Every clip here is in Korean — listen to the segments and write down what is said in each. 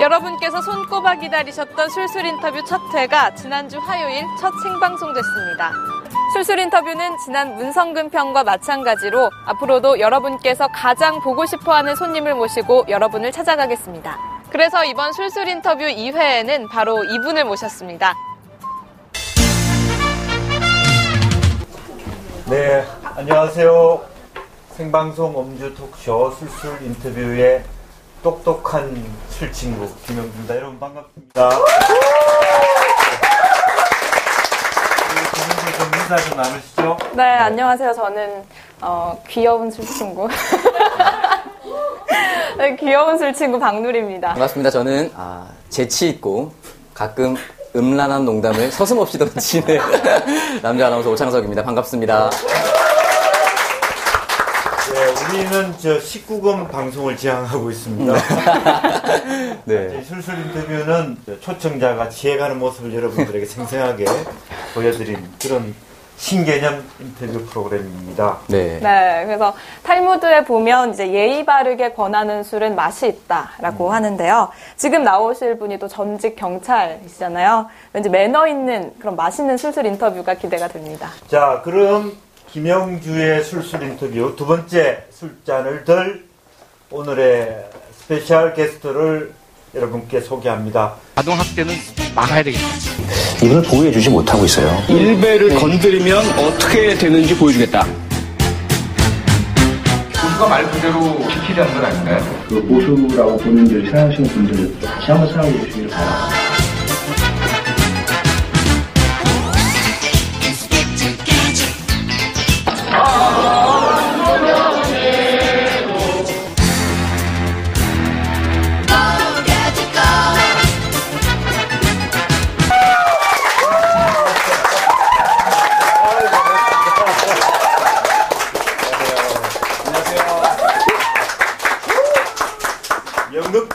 여러분께서 손꼽아 기다리셨던 술술 인터뷰 첫 회가 지난주 화요일 첫 생방송됐습니다. 술술 인터뷰는 지난 문성근 편과 마찬가지로 앞으로도 여러분께서 가장 보고 싶어하는 손님을 모시고 여러분을 찾아가겠습니다. 그래서 이번 술술 인터뷰 2회에는 바로 이분을 모셨습니다. 네, 안녕하세요. 생방송 음주 토크쇼 술술 인터뷰의 똑똑한 술친구 김영주입니다. 여러분 반갑습니다. 좀 인사 좀 나누시죠? 네, 안녕하세요. 저는 귀여운 술친구 네, 귀여운 술친구 박누리입니다. 반갑습니다. 저는 재치 있고 가끔 음란한 농담을 서슴없이 던지는 남자 아나운서 오창석입니다. 반갑습니다. 네, 우리는 19금 방송을 지향하고 있습니다. 네. 술술 인터뷰는 초청자가 지혜가는 모습을 여러분들에게 생생하게 보여드린 그런 신개념 인터뷰 프로그램입니다. 네. 네, 그래서 탈무드에 보면 이제 예의 바르게 권하는 술은 맛이 있다라고 하는데요. 지금 나오실 분이 또 전직 경찰이시잖아요. 왠지 매너 있는 그런 맛있는 술술 인터뷰가 기대가 됩니다. 자, 그럼 김영주의 술술 인터뷰 두 번째 술잔을 들 오늘의 스페셜 게스트를 여러분께 소개합니다. 아동학대는 막아야 되겠다. 이분을 보호해주지 못하고 있어요. 일베를 건드리면 어떻게 되는지 보여주겠다. 보수가 말 그대로 지키자는 건 아닌가요? 그 보수라고 본인들이 생각하시는 분들 다시 한번 생각해 보시길 바랍니다.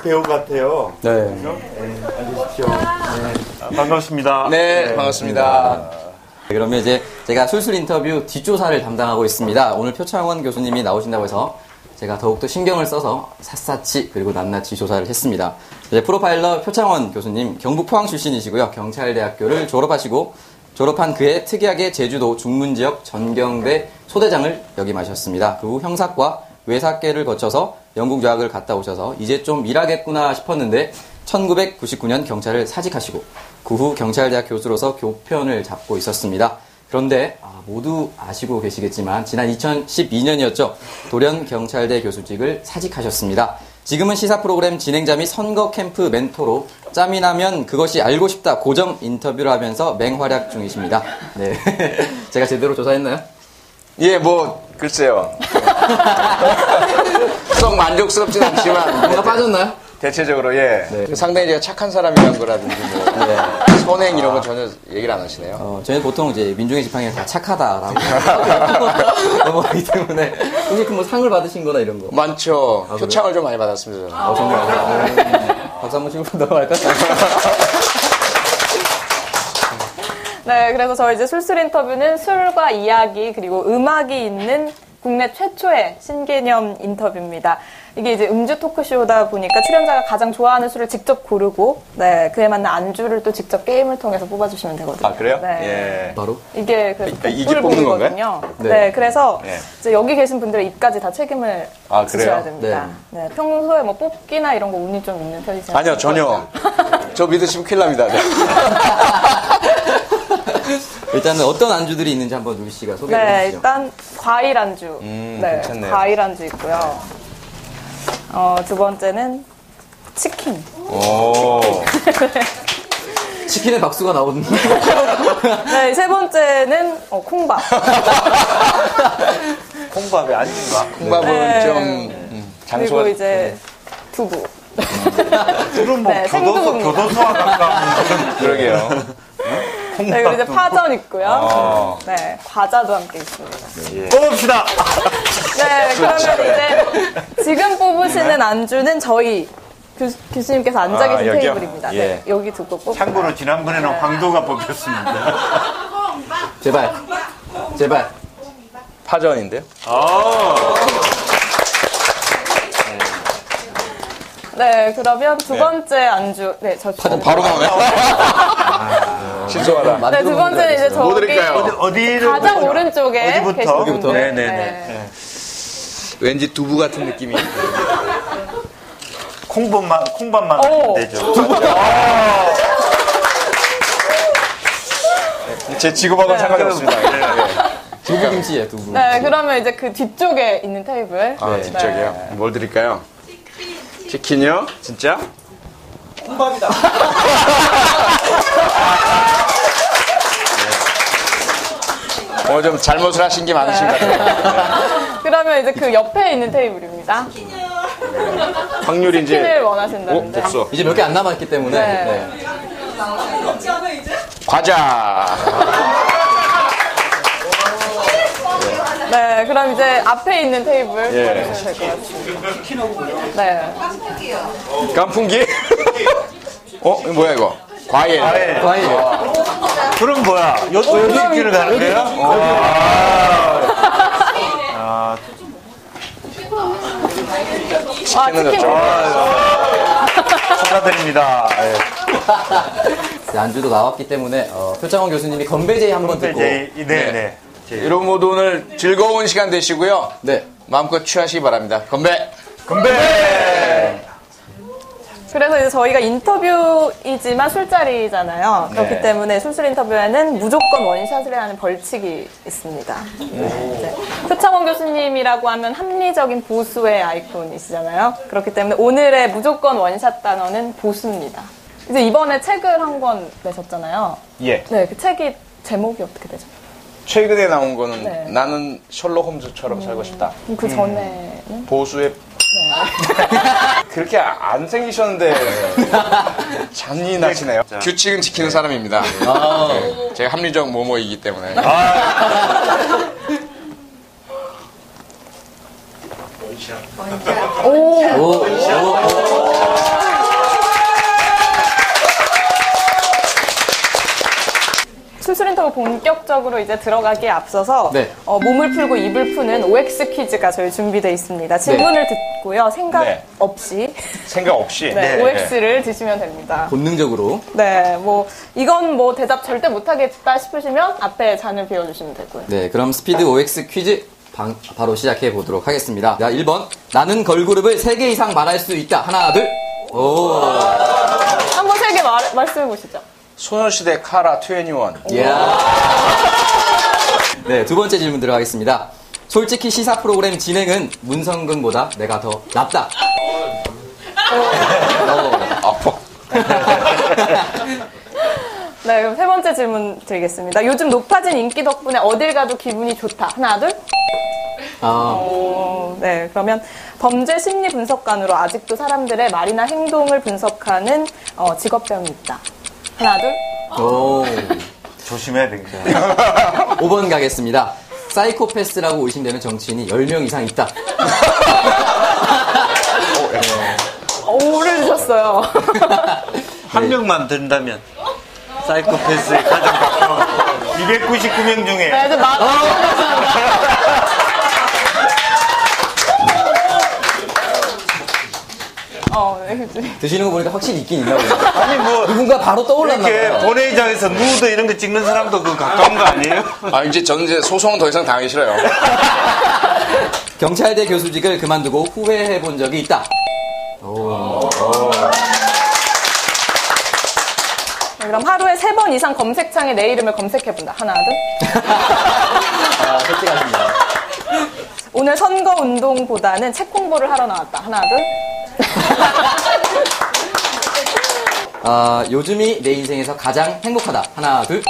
배우 같아요. 네. 네, 앉으십시오. 네. 반갑습니다. 네, 반갑습니다. 네, 그러면 이제 제가 술술 인터뷰 뒷조사를 담당하고 있습니다. 오늘 표창원 교수님이 나오신다고 해서 제가 더욱더 신경을 써서 샅샅이 그리고 낱낱이 조사를 했습니다. 이제 프로파일러 표창원 교수님, 경북 포항 출신이시고요. 경찰대학교를 졸업하시고 졸업한 그해 특이하게 제주도 중문지역 전경대 소대장을 역임하셨습니다. 그 후 형사과 외사계를 거쳐서 영국 유학을 갔다 오셔서 이제 좀 일하겠구나 싶었는데 1999년 경찰을 사직하시고 그 후 경찰대학 교수로서 교편을 잡고 있었습니다. 그런데 모두 아시고 계시겠지만 지난 2012년이었죠. 돌연경찰대 교수직을 사직하셨습니다. 지금은 시사 프로그램 진행자 및 선거 캠프 멘토로 짬이 나면 그것이 알고 싶다 고정 인터뷰를 하면서 맹활약 중이십니다. 네, 제가 제대로 조사했나요? 예, 글쎄요. 썩 만족스럽진 않지만. 뭔가 빠졌나요? 대체적으로, 예. 네. 상당히 제가 착한 사람이란 거라든지, 네. 선행 이런 건 전혀 얘기를 안 하시네요. 저희는 보통 이제 민중의 지팡이가 다 착하다라고 넘어가기 때문에 혹시 상을 받으신 거나 이런 거? 많죠. 표창을 좀 많이 받았습니다, 저는. 정말. 박수 한번 치고 넘어갈까요? 네, 그래서 저희 이제 술술 인터뷰는 술과 이야기 그리고 음악이 있는 국내 최초의 신개념 인터뷰입니다. 이게 이제 음주 토크쇼다 보니까 출연자가 가장 좋아하는 술을 직접 고르고, 네, 그에 맞는 안주를 또 직접 게임을 통해서 뽑아주시면 되거든요. 아, 그래요? 네. 예. 바로? 이게 이게 뽑는 건가요? 네, 그래서 네. 이제 여기 계신 분들의 입까지 다 책임을 지셔야 그래요? 됩니다. 네. 평소에 뽑기나 이런 거 운이 좀 있는 편이세요? 아니요, 전혀. 저 믿으시면 큰일 납니다. 네. 일단은 어떤 안주들이 있는지 한번 누리 씨가 소개해 주시죠. 네, 일단 과일 안주. 네, 괜찮네요. 과일 안주 있고요. 두 번째는 치킨. 오. 치킨에 박수가 나오는. 네, 세 번째는 콩밥. 콩밥이 아닌가? 콩밥은 네. 좀, 장소가. 그리고 이제 두부. 그럼 네, 생두부입니다. 교도소와 가까운 그러게요. 네, 그리고 이제 파전 있고요. 네, 과자도 함께 있습니다. 뽑읍시다. 네, 그러면 이제 지금 뽑으시는 안주는 저희 교수님께서 앉아 계신 여기요? 테이블입니다. 예. 네, 여기 두고 뽑. 참고로 지난번에는 황도가 뽑혔습니다. 제발. 파전인데요? 네, 네, 그러면 두 번째 안주. 네, 저 바로 나오네. 신속하다. 네, 두 번째는 이제 뭐 저기 드릴까요? 어디를 가장 보죠? 오른쪽에 어디부터? 계신 여기부터? 분들. 네네네. 왠지 두부 같은 느낌이. 콩밥만 오. 되죠. 제 지구하고는 상관이 없습니다. 두부김치예요, 두부. 네, 그러면 이제 그 뒤쪽에 있는 테이블. 아, 뒤쪽이요? 뭘 드릴까요? 치킨이요? 진짜? 콩밥이다. 좀 잘못을 하신 게 많으신 것 같아요. 그러면 이제 그 옆에 있는 테이블입니다. 확률이 이제. 치킨을 원하신다는데. 됐어. 이제 몇 개 안 남았기 때문에. 네. 네. 과자. 네, 그럼 이제 앞에 있는 테이블 예. 보시면 될 것 같습니다. 네. 깐풍기? 이거 뭐야, 이거? 과일. 과일. 그럼 뭐야? 여기를 가는 거예요? 치킨. 축하드립니다. 이제 안주도 나왔기 때문에 표창원 교수님이 건배제의 한번 듣고. 네네. 여러분 모두 오늘 즐거운 시간 되시고요. 네. 마음껏 취하시기 바랍니다. 건배! 건배! 그래서 이제 저희가 인터뷰이지만 술자리잖아요. 그렇기 때문에 술술 인터뷰에는 무조건 원샷을 해야 하는 벌칙이 있습니다. 네. 표창원 교수님이라고 하면 합리적인 보수의 아이콘이시잖아요. 그렇기 때문에 오늘의 무조건 원샷 단어는 보수입니다. 이제 이번에 책을 한 권 내셨잖아요. 예. 네, 그 책이 제목이 어떻게 되죠? 최근에 나온 거는 네. 나는 셜록 홈즈처럼 살고 싶다. 그럼 그 전에는? 보수의 그렇게 안 생기셨는데 잔인하시네요. 규칙은 지키는 사람입니다. 네, 제가 합리적 모모이기 때문에. 술술 인터뷰 본격적으로 이제 들어가기에 앞서서 네. 몸을 풀고 입을 푸는 OX 퀴즈가 저희 준비되어 있습니다. 질문을 듣고요. 생각 네. 없이 생각 없이. 네, OX를 드시면 됩니다. 본능적으로. 네, 뭐 이건 뭐 대답 절대 못하겠다 싶으시면 앞에 잔을 비워주시면 되고요. 네, 그럼 스피드 OX 퀴즈 바로 시작해 보도록 하겠습니다. 자, 1번. 나는 걸그룹을 3개 이상 말할 수 있다. 하나, 둘. 오. 한번 세 개 말씀해 보시죠. 소녀시대 카라 21. 이야. 네, 두 번째 질문 들어가겠습니다. 솔직히 시사 프로그램 진행은 문성근보다 내가 더 낫다. 아파. 네, 그럼 세 번째 질문 드리겠습니다. 요즘 높아진 인기 덕분에 어딜 가도 기분이 좋다. 하나, 둘. 네, 그러면 범죄 심리 분석관으로 아직도 사람들의 말이나 행동을 분석하는 직업병이 있다. 하나, 둘. 오. 조심해야 되겠다. 5번 가겠습니다. 사이코패스라고 의심되는 정치인이 10명 이상 있다. 오를 주셨어요. 한 명만 든다면 사이코패스에 가장 가까운 299명 중에 네, 이제 네, 드시는 거 보니까 확실히 있긴 있나 보네요. 아니 뭐 누군가 바로 떠올랐나 이렇게 봐요. 본회의장에서 누드 이런 거 찍는 사람도 그 가까운 거 아니에요? 이제 저는 이제 소송은 더 이상 당하기 싫어요. 경찰대 교수직을 그만두고 후회해 본 적이 있다. 그럼 하루에 3번 이상 검색창에 내 이름을 검색해본다. 하나, 둘. 솔직하십니다. 오늘 선거 운동보다는 책 공부를 하러 나왔다. 하나, 둘. 요즘이 내 인생에서 가장 행복하다. 하나, 둘.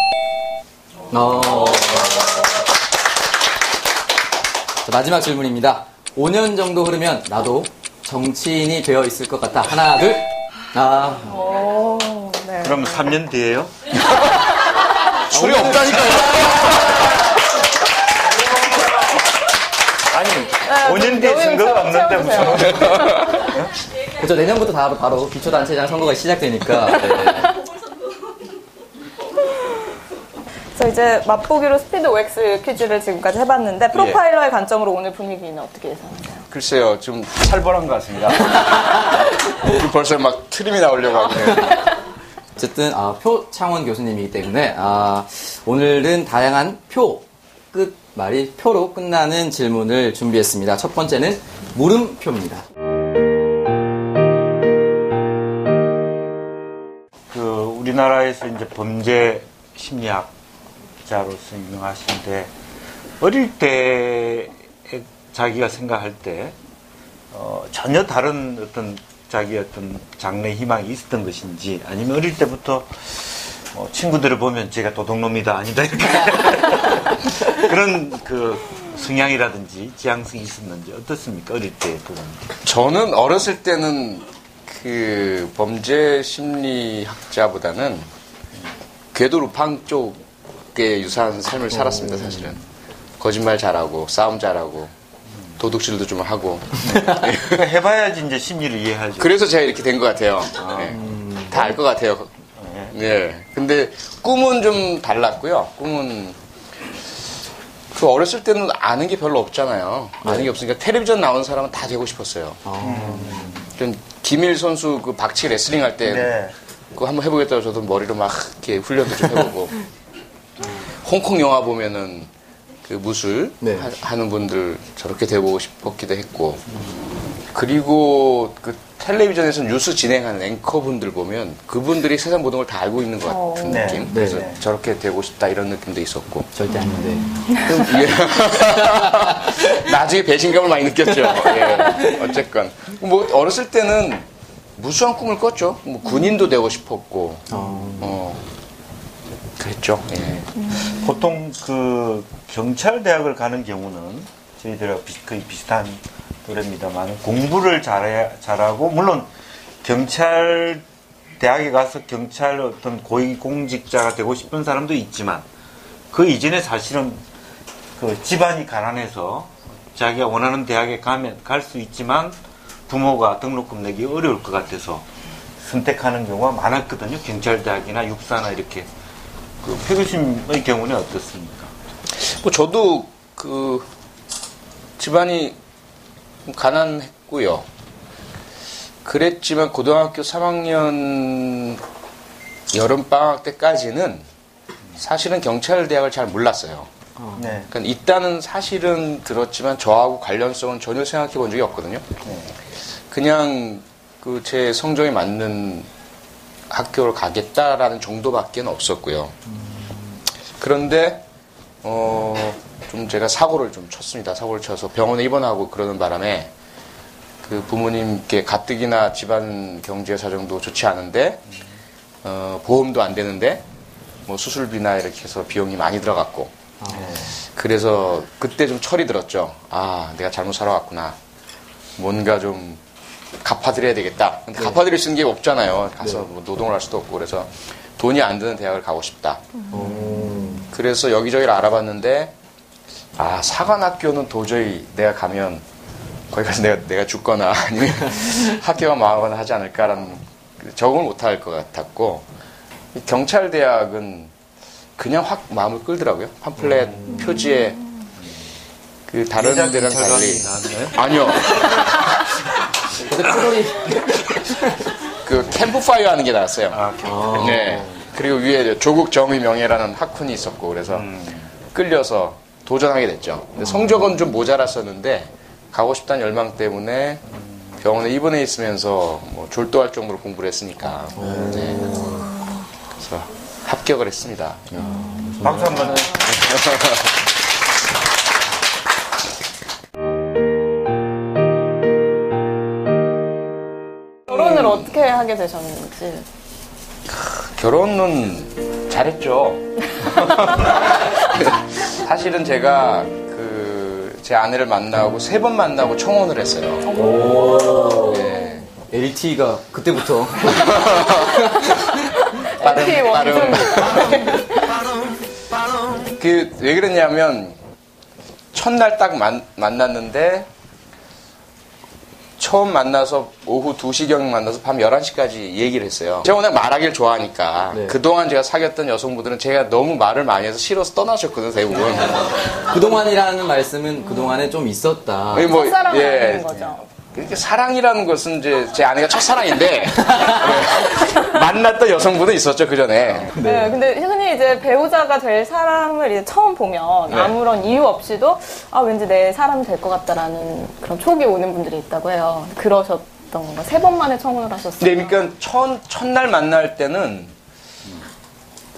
자, 마지막 질문입니다. 5년 정도 흐르면 나도 정치인이 되어 있을 것 같다. 하나, 둘. 네. 그럼 3년 뒤에요? 술이 없다니까요. 아니 5년 뒤에 증거가 없는데 무슨 그렇죠. 내년부터 바로 기초단체장 선거가 시작되니까. 네. 그래서 이제 맛보기로 스피드 OX 퀴즈를 지금까지 해봤는데 프로파일러의 관점으로 오늘 분위기는 어떻게 예상하세요? 글쎄요, 좀 살벌한 것 같습니다. 벌써 막 트림이 나오려고 하네요. 어쨌든 표창원 교수님이기 때문에 오늘은 다양한 끝말이 표로 끝나는 질문을 준비했습니다. 첫 번째는 물음표입니다. 우리나라에서 이제 범죄 심리학자로서 유명하신데 어릴 때 자기가 생각할 때 전혀 다른 어떤 자기 어떤 장래 희망이 있었던 것인지 아니면 어릴 때부터 친구들을 보면 제가 도둑놈이다 아니다 이렇게 그런 그 성향이라든지 지향성이 있었는지 어떻습니까? 어릴 때 그런. 저는 어렸을 때는 그 범죄 심리학자보다는 궤도 루팡 쪽에 유사한 삶을 살았습니다. 사실은 거짓말 잘하고 싸움 잘하고 도둑질도 좀 하고 해봐야지 이제 심리를 이해하죠. 그래서 제가 이렇게 된 것 같아요. 네. 다 알 것 같아요. 네. 근데 꿈은 좀 달랐고요. 꿈은 그 어렸을 때는 아는 게 별로 없잖아요. 아는 게 없으니까 텔레비전 나오는 사람은 다 되고 싶었어요. 김일 선수 그 박치 레슬링 할 때 그거 한번 해보겠다고 저도 머리로 막 이렇게 훈련도 좀 해보고 홍콩 영화 보면은 그 무술 하는 분들 저렇게 돼보고 싶었기도 했고 그리고 그 텔레비전에서 뉴스 진행하는 앵커분들 보면 그분들이 세상 모든 걸 다 알고 있는 것 같은 느낌. 그래서 저렇게 되고 싶다 이런 느낌도 있었고. 절대 아닌데. 나중에 배신감을 많이 느꼈죠. 예. 어쨌건 뭐 어렸을 때는 무수한 꿈을 꿨죠. 뭐 군인도 되고 싶었고. 그랬죠. 예. 보통 그 경찰 대학을 가는 경우는 저희들하고 거의 비슷한 또래입니다만 공부를 잘하고 물론 경찰 대학에 가서 경찰 어떤 고위공직자가 되고 싶은 사람도 있지만 그 이전에 사실은 그 집안이 가난해서 자기가 원하는 대학에 갈 수 있지만 부모가 등록금 내기 어려울 것 같아서 선택하는 경우가 많았거든요. 경찰 대학이나 육사나 이렇게. 그 표 교수님의 경우는 어떻습니까? 뭐 저도 그 집안이 가난했고요. 그랬지만 고등학교 3학년 여름방학 때까지는 사실은 경찰대학을 잘 몰랐어요. 그러니까 있다는 사실은 들었지만 저하고 관련성은 전혀 생각해 본 적이 없거든요. 그냥 그 제 성적에 맞는 학교를 가겠다라는 정도밖에 없었고요. 그런데 좀 제가 사고를 좀 쳤습니다. 사고를 쳐서 병원에 입원하고 그러는 바람에 그 부모님께 가뜩이나 집안 경제 사정도 좋지 않은데 보험도 안 되는데 뭐 수술비나 이렇게 해서 비용이 많이 들어갔고 그래서 그때 좀 철이 들었죠. 아, 내가 잘못 살아왔구나. 뭔가 좀 갚아드려야 되겠다. 근데 갚아드릴 수 있는 게 없잖아요. 가서 뭐 노동을 할 수도 없고 그래서 돈이 안 드는 대학을 가고 싶다. 그래서 여기저기를 알아봤는데 사관학교는 도저히 내가 가면 거기 가서 내가 죽거나 아니면 학교가 망하거나 하지 않을까라는 적응을 못할 것 같았고 경찰대학은 그냥 확 마음을 끌더라고요. 팜플렛 표지에 그 다른 데랑 달리 아니요. 그 캠프파이어 하는 게 나왔어요. 네. 그리고 위에 조국 정의 명예라는 학훈이 있었고 그래서 끌려서 도전하게 됐죠. 근데 성적은 좀 모자랐었는데 가고 싶다는 열망 때문에 병원에 입원해 있으면서 뭐 졸도할 정도로 공부를 했으니까 네. 그래서 합격을 했습니다. 박수 한번. 결혼을 어떻게 하게 되셨는지. 결혼은 잘했죠. 사실은 제가 제 아내를 만나고 3번 만나고 청혼을 했어요. 네. LT가 그때부터 빠름. 왜 그랬냐면 첫날 딱 만났는데 처음 만나서 오후 2시경 만나서 밤 11시까지 얘기를 했어요. 제가 워낙 말하기를 좋아하니까 네. 그동안 제가 사귀었던 여성분들은 제가 너무 말을 많이 해서 싫어서 떠나셨거든요, 대부분. 그동안이라는 말씀은 그동안에 좀 있었다. 뭐, 첫사랑을 하는 거죠. 그러니까 사랑이라는 것은 이제 제 아내가 첫사랑인데 네. 만났던 여성분은 있었죠, 그 전에. 네, 근데 흔히 이제 배우자가 될 사람을 이제 처음 보면 네. 아무런 이유 없이도 왠지 내 사람이 될 것 같다라는 그런 촉이 오는 분들이 있다고 해요. 그러셨던 건가? 3번 만에 청혼을 하셨어요. 네, 그러니까 첫날 만날 때는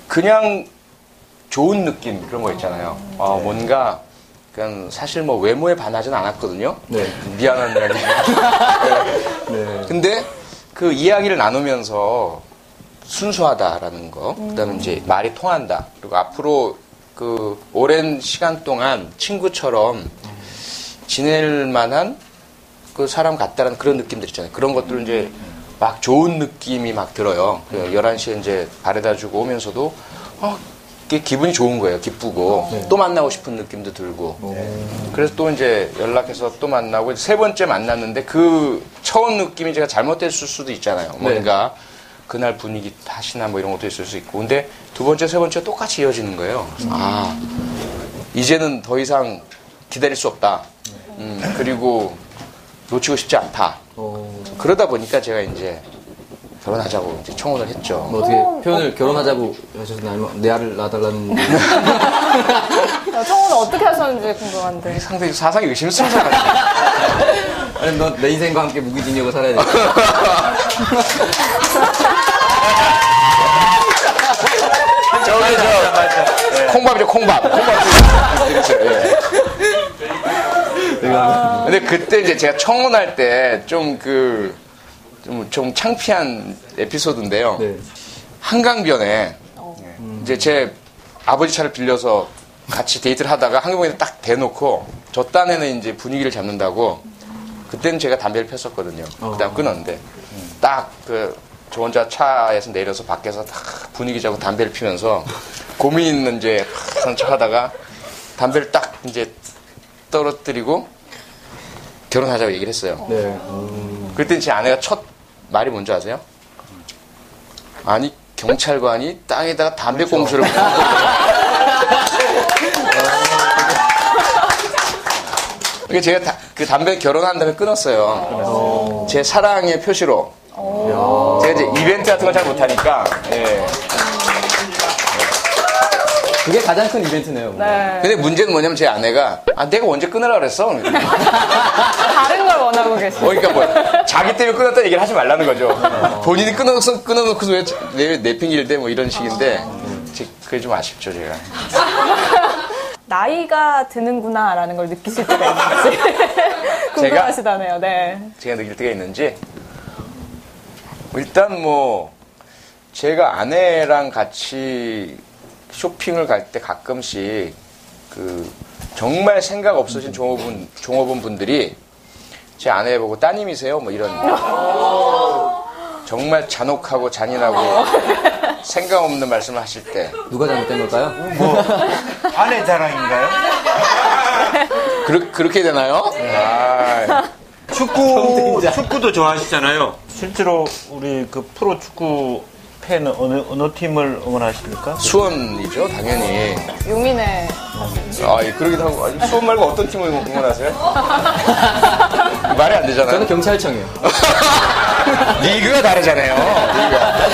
그냥 좋은 느낌 그런 거 있잖아요. 뭔가 그냥 사실 뭐 외모에 반하진 않았거든요. 네. 미안한 이야기. 네. 근데 그 이야기를 나누면서 순수하다라는 거, 그다음에 이제 말이 통한다. 그리고 앞으로 그 오랜 시간 동안 친구처럼 지낼 만한 그 사람 같다라는 그런 느낌들 있잖아요. 그런 것들을 이제 막 좋은 느낌이 막 들어요. 11시에 이제 바래다 주고 오면서도 그게 기분이 좋은 거예요. 기쁘고 또 만나고 싶은 느낌도 들고. 그래서 또 이제 연락해서 또 만나고 3번째 만났는데 그 처음 느낌이 제가 잘못됐을 수도 있잖아요. 뭔가 그날 분위기 탓이나 뭐 이런 것도 있을 수 있고. 근데 2번째, 3번째 똑같이 이어지는 거예요. 그래서 이제는 더 이상 기다릴 수 없다. 그리고 놓치고 싶지 않다. 그러다 보니까 제가 이제 결혼하자고 이제 청혼을 했죠. 뭐 어떻게 표현을 결혼하자고 하셨나요? 아니면 내 알을 낳아달라는. 청혼을 어떻게 하셨는지 궁금한데. 상당히 사상이 의심스러워요. 아니, 너 내 인생과 함께 무기징역을 살아야 돼. 콩밥이죠, 콩밥. 근데 그때 이제 제가 청혼할 때 좀 창피한 에피소드인데요. 네. 한강변에 이제 제 아버지 차를 빌려서 같이 데이트를 하다가 한강변에 딱 대놓고 저 딴에는 이제 분위기를 잡는다고 그때는 제가 담배를 폈었거든요. 그다음 끊었는데 딱 저 혼자 차에서 내려서 밖에서 딱 분위기 잡고 담배를 피면서 고민 있는 이제 척 하다가 담배를 딱 이제 떨어뜨리고 결혼하자고 얘기를 했어요. 네. 그때 제 아내가 첫 말이 뭔지 아세요? 아니 경찰관이 땅에다가 담배 꽁초를 그러니까 제가 그 담배 결혼한 다음에 끊었어요. 제 사랑의 표시로. 제가 이제 이벤트 같은 걸 잘 못하니까. 예. 그게 가장 큰 이벤트네요. 네. 근데 문제는 뭐냐면 제 아내가 내가 언제 끊으라 그랬어? 다른 걸 원하고 계시죠. 그러니까 뭐 자기 때문에 끊었다는 얘기를 하지 말라는 거죠. 본인이 끊어놓고서 왜 내 핑계를 대 뭐 이런 식인데 그게 좀 아쉽죠 제가. 나이가 드는구나라는 걸 느끼실 때가 있는지 궁금하시다네요. 네. 제가 느낄 때가 있는지 일단 뭐 제가 아내랑 같이 쇼핑을 갈 때 가끔씩 그 정말 생각 없으신 종업원 분들이 제 아내 보고 따님이세요? 뭐 이런 정말 잔혹하고 잔인하고 생각 없는 말씀을 하실 때 누가 잘못된 걸까요? 뭐 아내 자랑인가요? 그렇게 되나요? 축구도 좋아하시잖아요. 실제로 우리 그 프로 축구 팬은 어느 팀을 응원하십니까? 수원이죠, 당연히. 용인에 그러기도 하고 수원 말고 어떤 팀을 응원하세요? 말이 안 되잖아요. 저는 경찰청이에요. 리그가 다르잖아요.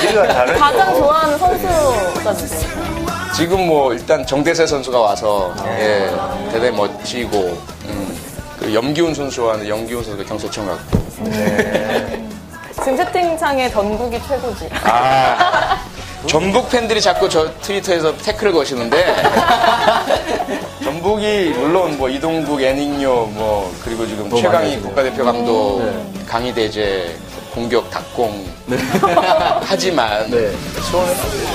리그가 다르죠. 가장 좋아하는 선수가 누구예요? 지금 뭐 일단 정대세 선수가 와서 대단히 멋지고 그 염기훈 선수 좋아하는 염기훈 선수가 경찰청 같고. 지금 채팅창에 전국이 최고지. 전북 팬들이 자꾸 저 트위터에서 태클을 거시는데 전북이 물론 뭐 이동국, 애닝요 뭐 그리고 지금 최강희 국가대표 감독, 강희대제 공격 닭공 하지만 수원은 안 되죠.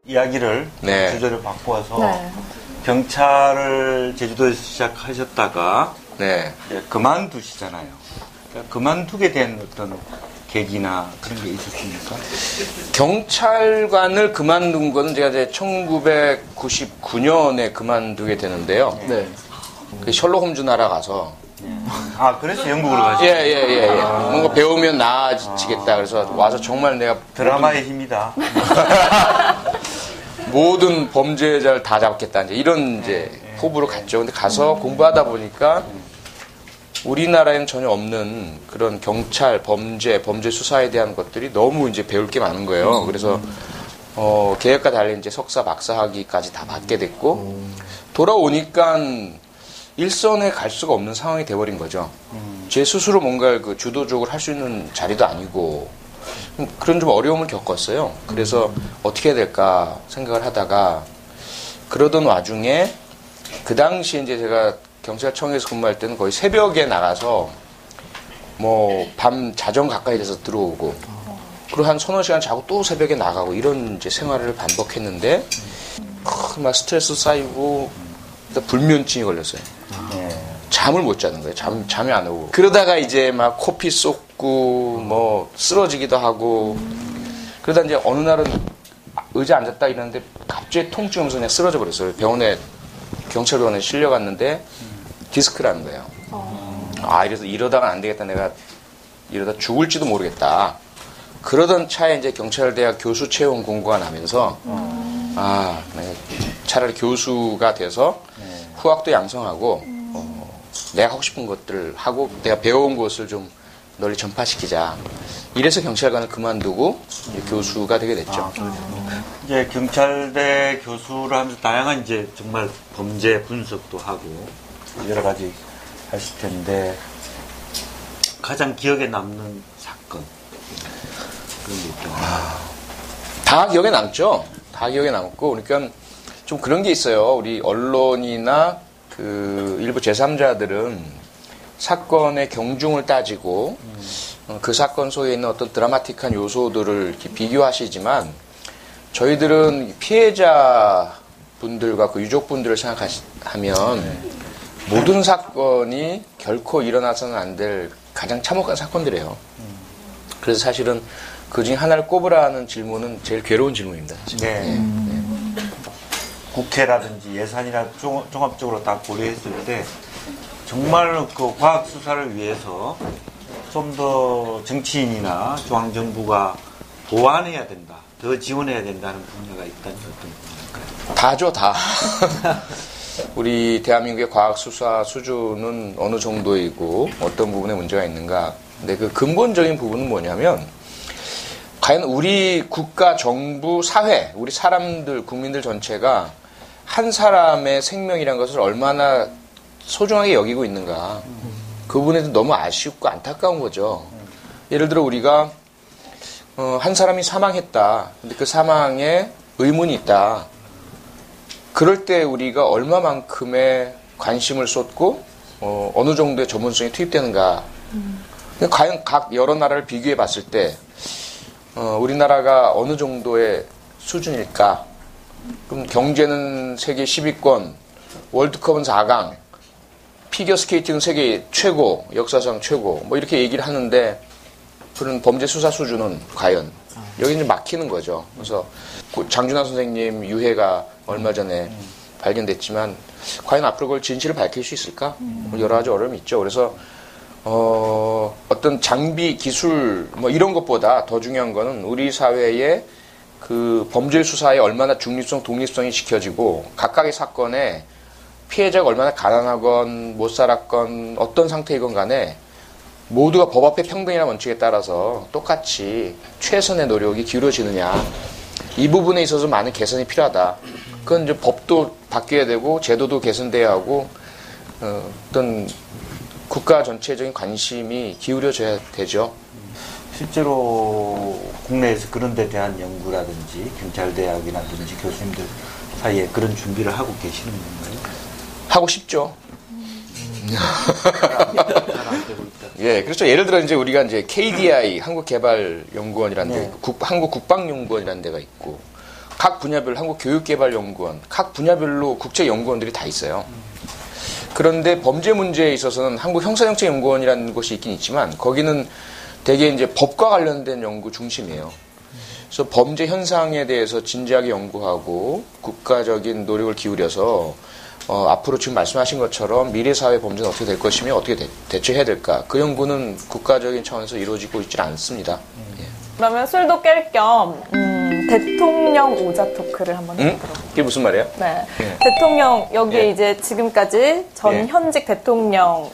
이야기를 주제를 바꿔서 경찰을 제주도에서 시작하셨다가 그만두시잖아요. 그러니까 그만두게 된 어떤 계기나 그런 게 있었습니까? 경찰관을 그만둔 거는 제가 이제 1999년에 그만두게 되는데요. 그 셜록 홈즈 나라 가서 아, 그래서 영국으로 가시죠? 예. 뭔가 배우면 나아지겠다. 그래서 와서 정말 내가 드라마의 힘이다. 모든 범죄자를 다 잡겠다. 이제 이런 이제 포부로 갔죠. 근데 가서 공부하다 보니까 우리나라에는 전혀 없는 그런 경찰, 범죄 수사에 대한 것들이 너무 이제 배울 게 많은 거예요. 그래서 계획과 달리 이제 석사, 박사 학위까지 다 받게 됐고 돌아오니까 일선에 갈 수가 없는 상황이 돼버린 거죠. 제 스스로 뭔가 그 주도적으로 할 수 있는 자리도 아니고 그런 좀 어려움을 겪었어요. 그래서 어떻게 해야 될까 생각을 하다가 그러던 와중에 그 당시에 이제 제가 경찰청에서 근무할 때는 거의 새벽에 나가서 뭐 밤 자정 가까이 돼서 들어오고 그리고 한 서너 시간 자고 또 새벽에 나가고 이런 이제 생활을 반복했는데 막 스트레스 쌓이고 불면증이 걸렸어요. 잠을 못 자는 거예요. 잠이 안 오고. 그러다가 이제 막 코피 쏟고 뭐 쓰러지기도 하고 그러다 이제 어느 날은 의자 앉았다 이러는데 갑자기 통증 오면서 그냥 쓰러져 버렸어요. 경찰관에 실려갔는데 디스크라는 거예요. 이래서 이러다가 안 되겠다. 내가 이러다 죽을지도 모르겠다. 그러던 차에 이제 경찰대학 교수 채용 공고가 나면서 내가 차라리 교수가 돼서 후학도 양성하고 내가 하고 싶은 것들을 하고 내가 배워온 것을 좀 널리 전파시키자. 이래서 경찰관을 그만두고 이제 교수가 되게 됐죠. 이제 경찰대 교수를 하면서 다양한 이제 정말 범죄 분석도 하고 여러 가지 하실 텐데 가장 기억에 남는 사건 그런 게 있잖아요. 다 기억에 남죠. 다 기억에 남고 그러니까 좀 그런 게 있어요. 우리 언론이나 그 일부 제3자들은 사건의 경중을 따지고 그 사건 속에 있는 어떤 드라마틱한 요소들을 이렇게 비교하시지만 저희들은 피해자 분들과 그 유족분들을 생각하면 모든 사건이 결코 일어나서는 안 될 가장 참혹한 사건들이에요. 그래서 사실은 그 중에 하나를 꼽으라는 질문은 제일 괴로운 질문입니다. 네. 국회라든지 예산이나 종합적으로 다 고려했을 때 정말 그 과학 수사를 위해서 좀 더 정치인이나 중앙정부가 보완해야 된다, 더 지원해야 된다는 분야가 있다면 어떤 분야일까요? 다죠, 다. 우리 대한민국의 과학 수사 수준은 어느 정도이고 어떤 부분에 문제가 있는가. 근데 그 근본적인 부분은 뭐냐면 과연 우리 국가, 정부, 사회, 우리 사람들, 국민들 전체가 한 사람의 생명이라는 것을 얼마나 소중하게 여기고 있는가. 그 부분에도 너무 아쉽고 안타까운 거죠. 예를 들어 우리가 한 사람이 사망했다. 근데 그 사망에 의문이 있다. 그럴 때 우리가 얼마만큼의 관심을 쏟고 어느 정도의 전문성이 투입되는가. 과연 각 여러 나라를 비교해 봤을 때 우리나라가 어느 정도의 수준일까? 그럼 경제는 세계 10위권, 월드컵은 4강, 피겨스케이팅은 세계 최고, 역사상 최고, 뭐 이렇게 얘기를 하는데 그런 범죄 수사 수준은 과연 여기 이제 막히는 거죠. 그래서 장준하 선생님 유해가 얼마 전에 발견됐지만 과연 앞으로 그걸 진실을 밝힐 수 있을까? 여러 가지 어려움이 있죠. 그래서 어떤 장비, 기술 뭐 이런 것보다 더 중요한 거는 우리 사회의 그 범죄 수사에 얼마나 중립성, 독립성이 지켜지고 각각의 사건에 피해자가 얼마나 가난하건 못 살았건 어떤 상태이건 간에 모두가 법 앞에 평등이라는 원칙에 따라서 똑같이 최선의 노력이 기울어지느냐. 이 부분에 있어서 많은 개선이 필요하다. 그건 이제 법도 바뀌어야 되고 제도도 개선돼야 하고 어떤 국가 전체적인 관심이 기울여져야 되죠. 실제로 국내에서 그런 데 대한 연구라든지 경찰대학이라든지 교수님들 사이에 그런 준비를 하고 계시는 건가요? 하고 싶죠. 예, 그렇죠. 예를 들어 이제 우리가 이제 KDI 한국개발연구원이라는 데 있고, 한국국방연구원이라는 데가 있고, 각 분야별 한국교육개발연구원, 각 분야별로 국제연구원들이 다 있어요. 그런데 범죄 문제에 있어서는 한국형사정책연구원이라는 곳이 있긴 있지만, 거기는 대개 이제 법과 관련된 연구 중심이에요. 그래서 범죄 현상에 대해서 진지하게 연구하고 국가적인 노력을 기울여서 앞으로 지금 말씀하신 것처럼 미래 사회 범죄는 어떻게 될 것이며 어떻게 대처해야 될까? 그 연구는 국가적인 차원에서 이루어지고 있지 않습니다. 예. 그러면 술도 깰 겸 대통령 오자 토크를 한번 해보도록. 이게 무슨 말이에요? 네. 대통령, 여기에 예. 이제 지금까지 전 예. 현직 대통령의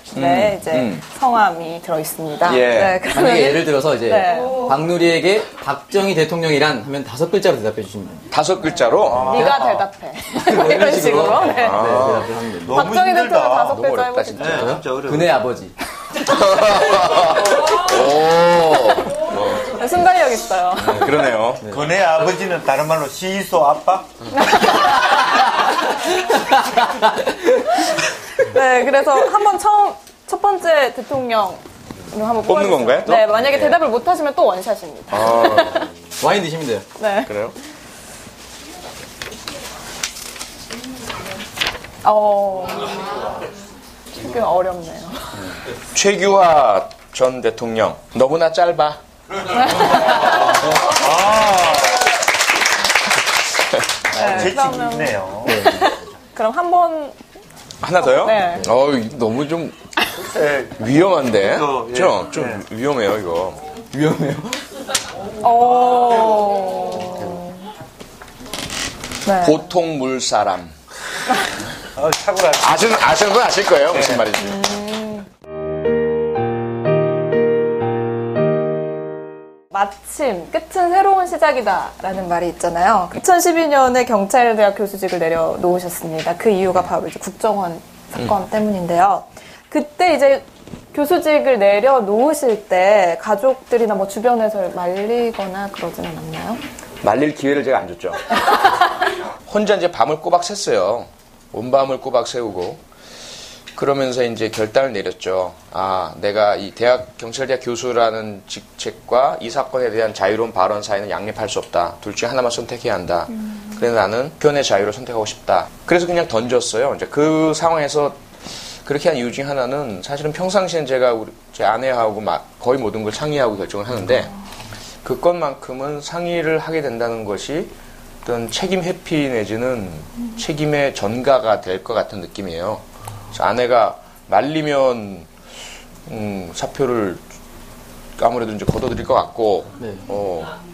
이제 성함이 들어있습니다. 예. 네, 만약에 예를 들어서 이제 네. 박누리에게 박정희 대통령이란 하면 5글자로 대답해 주시면 됩니다. 5글자로? 네가 대답해. 뭐 이런 식으로. 네. 네, 대답을 하면 됩니다. 너무 박정희 대통령 힘들다. 5글자 어렵다, 해보시죠. 진짜. 네, 진짜 어려워. 그네 아버지. 오, 순발력 있어요. 그러네요. 그네 아버지는 다른 말로 시소 아빠? 네, 그래서 한번 첫 번째 대통령 한번 뽑는 뽑아주세요. 건가요, 또? 네, 만약에 대답을 못 하시면 또 원샷입니다. 와인 드시면 돼요. 네. 그래요? 꽤 어렵네요. 최규하 전 대통령. 너무나 짧아. 네, 재치 그러면- 있네요. 그럼 한번 하나 더요? 네. 너무 좀 네. 위험한데? 이거, 예. 좀 위험해요, 이거. 위험해요. 네. 보통 물사람. 사고라. 아시는 분 아실 거예요, 무슨 말인지. 마침 끝은 새로운 시작이다라는 말이 있잖아요. 2012년에 경찰대학 교수직을 내려놓으셨습니다. 그 이유가 바로 이제 국정원 사건 때문인데요. 그때 이제 교수직을 내려놓으실 때 가족들이나 뭐 주변에서 말리거나 그러지는 않나요? 말릴 기회를 제가 안 줬죠. 혼자 이제 밤을 꼬박 샜어요. 온 밤을 꼬박 세우고. 그러면서 이제 결단을 내렸죠. 내가 이 경찰대학 교수라는 직책과 이 사건에 대한 자유로운 발언 사이는 양립할 수 없다. 둘 중에 하나만 선택해야 한다. 그래서 나는 표현의 자유를 선택하고 싶다. 그래서 그냥 던졌어요. 이제 그 상황에서 그렇게 한 이유 중에 하나는 사실은 평상시엔 제가 제 아내하고 거의 모든 걸 상의하고 결정을 하는데 그 건만큼은 상의를 하게 된다는 것이 어떤 책임 회피 내지는 책임의 전가가 될 것 같은 느낌이에요. 그래서 아내가 말리면 사표를 아무래도 이제 걷어들일 것 같고 네.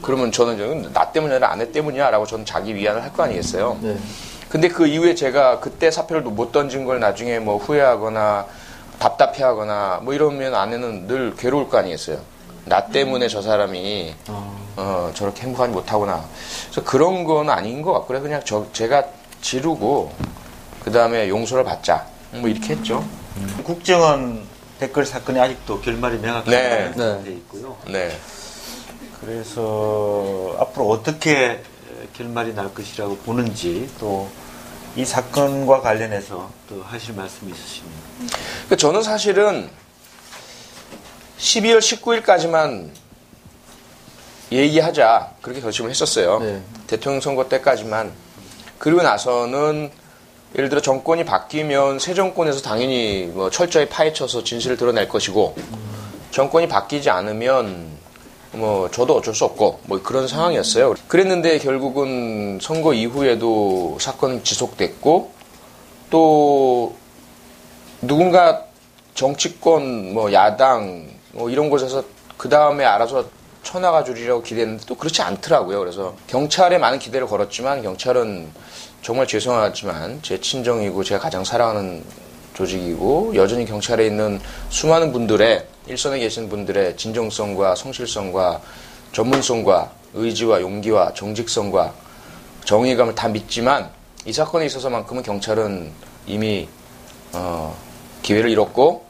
그러면 저는 나 때문이 아니라 아내 때문이야 라고 저는 자기 위안을 할 거 아니겠어요. 네. 근데 그 이후에 제가 그때 사표를 못 던진 걸 나중에 뭐 후회하거나 답답해하거나 뭐 이러면 아내는 늘 괴로울 거 아니겠어요. 나 때문에 저 사람이 저렇게 행복하지 못하구나. 그래서 그런 건 아닌 것 같고 그냥 제가 지르고 그 다음에 용서를 받자. 뭐 이렇게 했죠. 국정원 댓글 사건이 아직도 결말이 명확하게 네. 돼 있고요. 네. 그래서 앞으로 어떻게 결말이 날 것이라고 보는지 또 이 사건과 관련해서 또 하실 말씀이 있으십니까? 그러니까 저는 사실은 12월 19일까지만 얘기하자 그렇게 결심을 했었어요. 네. 대통령 선거 때까지만. 그리고 나서는 예를 들어 정권이 바뀌면 새 정권에서 당연히 뭐 철저히 파헤쳐서 진실을 드러낼 것이고 정권이 바뀌지 않으면 뭐 저도 어쩔 수 없고 뭐 그런 상황이었어요. 그랬는데 결국은 선거 이후에도 사건은 지속됐고 또 누군가 정치권 뭐 야당 뭐 이런 곳에서 그 다음에 알아서 쳐나가 주리라고 기대했는데 또 그렇지 않더라고요. 그래서 경찰에 많은 기대를 걸었지만 경찰은 정말 죄송하지만 제 친정이고 제가 가장 사랑하는 조직이고 여전히 경찰에 있는 수많은 분들의 일선에 계신 분들의 진정성과 성실성과 전문성과 의지와 용기와 정직성과 정의감을 다 믿지만 이 사건에 있어서만큼은 경찰은 이미 기회를 잃었고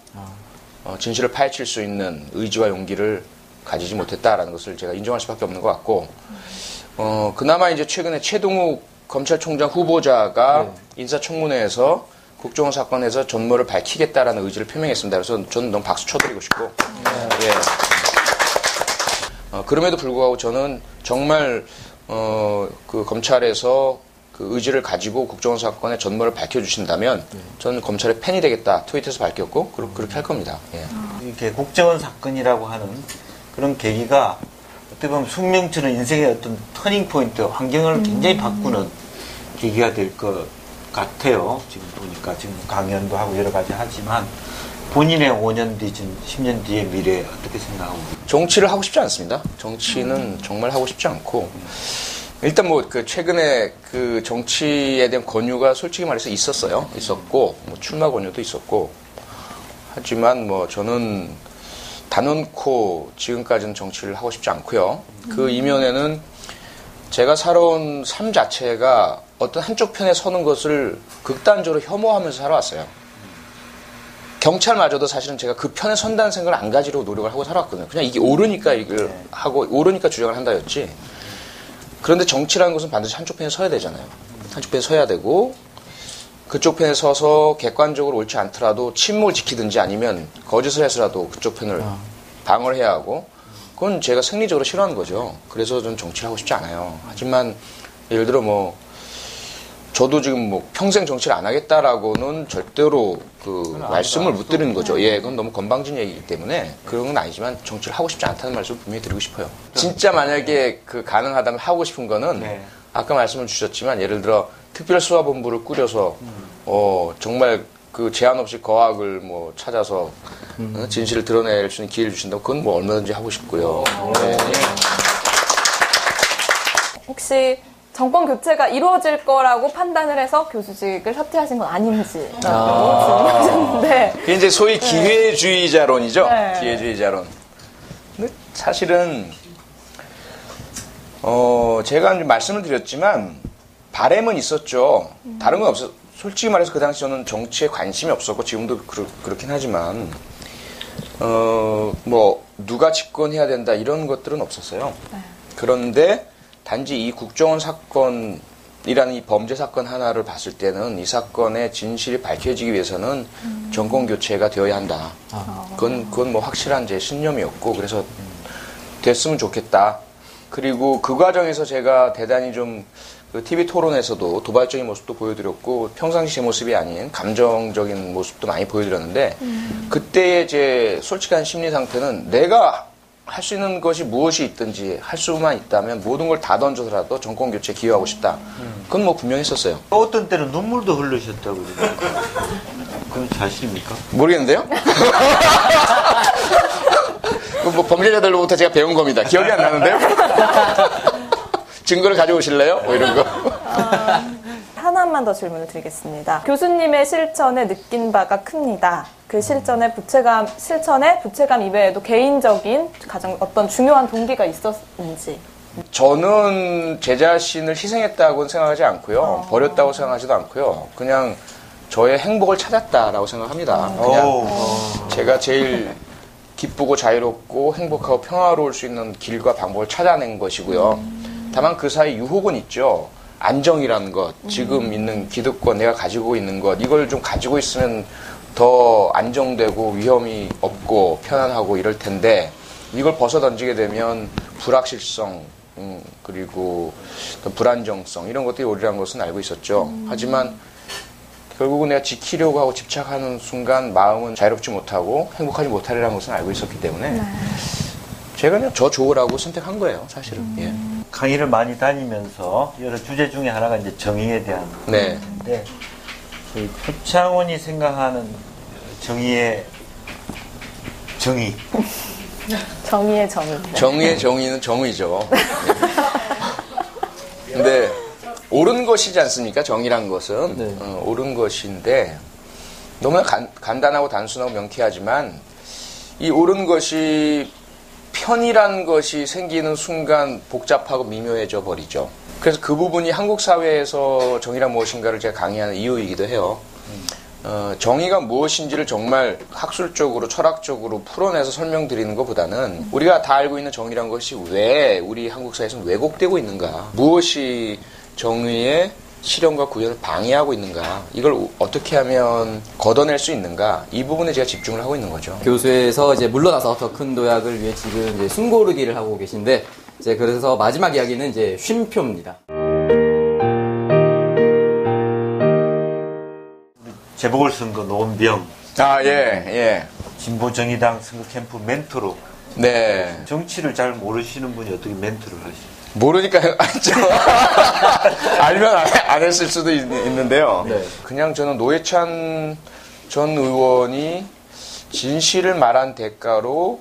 진실을 파헤칠 수 있는 의지와 용기를 가지지 못했다라는 것을 제가 인정할 수밖에 없는 것 같고 그나마 이제 최근에 최동욱 검찰총장 후보자가 인사청문회에서 국정원 사건에서 전모를 밝히겠다라는 의지를 표명했습니다. 그래서 저는 너무 박수 쳐드리고 싶고 예. 그럼에도 불구하고 저는 정말 그 검찰에서 그 의지를 가지고 국정원 사건의 전모를 밝혀주신다면 저는 검찰의 팬이 되겠다 트위터에서 밝혔고 그렇게 할 겁니다. 예. 이렇게 국정원 사건이라고 하는 그런 계기가 어떻게 보면 숙명처럼 인생의 어떤 터닝 포인트, 환경을 굉장히 바꾸는 계기가 될 것 같아요. 지금 보니까 지금 강연도 하고 여러 가지 하지만 본인의 5년 뒤, 10년 뒤의 미래 어떻게 생각하고? 정치를 하고 싶지 않습니다. 정치는 정말 하고 싶지 않고 일단 뭐 그 최근에 그 정치에 대한 권유가 솔직히 말해서 있었어요. 있었고 뭐 출마 권유도 있었고 하지만 뭐 저는 단언코 지금까지는 정치를 하고 싶지 않고요. 그 이면에는 제가 살아온 삶 자체가 어떤 한쪽 편에 서는 것을 극단적으로 혐오하면서 살아왔어요. 경찰마저도 사실은 제가 그 편에 선다는 생각을 안 가지려고 노력을 하고 살아왔거든요. 그냥 이게 옳으니까 이걸 하고 옳으니까 주장을 한다였지. 그런데 정치라는 것은 반드시 한쪽 편에 서야 되잖아요. 한쪽 편에 서야 되고 그쪽 편에 서서 객관적으로 옳지 않더라도 침묵을 지키든지 아니면 거짓을 해서라도 그쪽 편을 방어를 해야 하고 그건 제가 생리적으로 싫어하는 거죠. 그래서 저는 정치를 하고 싶지 않아요. 하지만 예를 들어 뭐 저도 지금 뭐 평생 정치를 안 하겠다라고는 절대로 그 말씀을 못 드리는 거죠. 예, 그건 너무 건방진 얘기이기 때문에 그런 건 아니지만 정치를 하고 싶지 않다는 말씀을 분명히 드리고 싶어요. 진짜 만약에 그 가능하다면 하고 싶은 거는 아까 말씀을 주셨지만 예를 들어 특별수사본부를 꾸려서 정말 그 제한 없이 거학을 뭐 찾아서 진실을 드러낼 수 있는 기회를 주신다면 그건 뭐 얼마든지 하고 싶고요. 네. 혹시 정권 교체가 이루어질 거라고 판단을 해서 교수직을 사퇴하신 건 아닌지 질문하셨는데 그게 이제 소위 기회주의자론이죠. 네. 기회주의자론. 근데 사실은 제가 이제 말씀을 드렸지만 바람은 있었죠. 다른 건 없었. 솔직히 말해서 그 당시 저는 정치에 관심이 없었고 지금도 그렇긴 하지만 뭐 누가 집권해야 된다 이런 것들은 없었어요. 그런데 단지 이 국정원 사건이라는 이 범죄 사건 하나를 봤을 때는 이 사건의 진실이 밝혀지기 위해서는 정권 교체가 되어야 한다. 그건 뭐 확실한 제 신념이었고 그래서 됐으면 좋겠다. 그리고 그 과정에서 제가 대단히 좀 그 TV 토론에서도 도발적인 모습도 보여드렸고 평상시 제 모습이 아닌 감정적인 모습도 많이 보여드렸는데 그때의 제 솔직한 심리 상태는 내가 할 수 있는 것이 무엇이 있든지 할 수만 있다면 모든 걸 다 던져서라도 정권 교체에 기여하고 싶다. 그건 뭐 분명히 했었어요. 어떤 때는 눈물도 흘리셨다고 그러니까. 그건 사실입니까? 모르겠는데요? 뭐 범죄자들로부터 제가 배운 겁니다. 기억이 안 나는데요? 증거를 가져오실래요? 뭐 이런 거. 하나만 더 질문을 드리겠습니다. 교수님의 실천에 느낀 바가 큽니다. 그 실천에 부채감 이외에도 개인적인 가장 어떤 중요한 동기가 있었는지. 저는 제 자신을 희생했다고는 생각하지 않고요. 버렸다고 생각하지도 않고요. 그냥 저의 행복을 찾았다라고 생각합니다. 그냥 제가 제일 기쁘고 자유롭고 행복하고 평화로울 수 있는 길과 방법을 찾아낸 것이고요. 다만 그 사이 유혹은 있죠. 안정이라는 것, 지금 있는 기득권, 내가 가지고 있는 것, 이걸 좀 가지고 있으면 더 안정되고 위험이 없고 편안하고 이럴 텐데 이걸 벗어 던지게 되면 불확실성 그리고 불안정성 이런 것들이 오리라는 것은 알고 있었죠. 하지만 결국은 내가 지키려고 하고 집착하는 순간 마음은 자유롭지 못하고 행복하지 못하리라는 것은 알고 있었기 때문에 제가 그냥 저 좋으라고 선택한 거예요, 사실은. 예. 강의를 많이 다니면서 여러 주제 중에 하나가 이제 정의에 대한 건데 저희 표창원이 생각하는 정의의 정의. 정의의 정의. 정의의 정의는 정의죠. 근데 옳은 것이지 않습니까? 정의란 것은 옳은 것인데 너무나 간단하고 단순하고 명쾌하지만 이 옳은 것이 편이란 것이 생기는 순간 복잡하고 미묘해져 버리죠. 그래서 그 부분이 한국 사회에서 정의란 무엇인가를 제가 강의하는 이유이기도 해요. 정의가 무엇인지를 정말 학술적으로 철학적으로 풀어내서 설명드리는 것보다는 우리가 다 알고 있는 정의란 것이 왜 우리 한국 사회에서는 왜곡되고 있는가, 무엇이 정의의 실현과 구현을 방해하고 있는가, 이걸 어떻게 하면 걷어낼 수 있는가, 이 부분에 제가 집중을 하고 있는 거죠. 교수에서 이제 물러나서 더 큰 도약을 위해 지금 이제 숨고르기를 하고 계신데 이제 그래서 마지막 이야기는 이제 쉼표입니다. 재보궐선거 노원병. 예. 진보정의당 선거 캠프 멘토로. 네. 정치를 잘 모르시는 분이 어떻게 멘토를 하십니까? 모르니까 알죠. 알면 안 했을 수도 있는데요. 네. 그냥 저는 노회찬 전 의원이 진실을 말한 대가로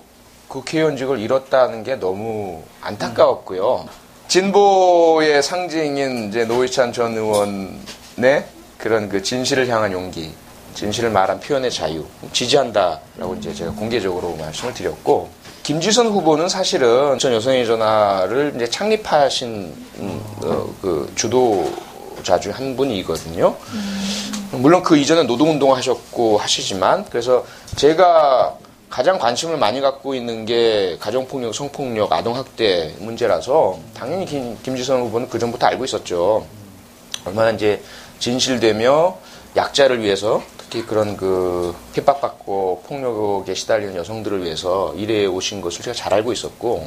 국회의원직을 잃었다는 게 너무 안타까웠고요. 진보의 상징인 이제 노회찬 전 의원의 그런 그 진실을 향한 용기, 진실을 말한 표현의 자유, 지지한다라고 이제 제가 공개적으로 말씀을 드렸고, 김지선 후보는 사실은 전 여성의 전화를 이제 창립하신 그 주도자 중 한 분이거든요. 물론 그 이전에 노동운동 하셨고 하시지만, 그래서 제가 가장 관심을 많이 갖고 있는 게 가정폭력, 성폭력, 아동학대 문제라서 당연히 김지선 후보는 그 전부터 알고 있었죠. 얼마나 이제 진실되며 약자를 위해서, 특히 그런 그 핍박받고 폭력에 시달리는 여성들을 위해서 일해 오신 것을 제가 잘 알고 있었고,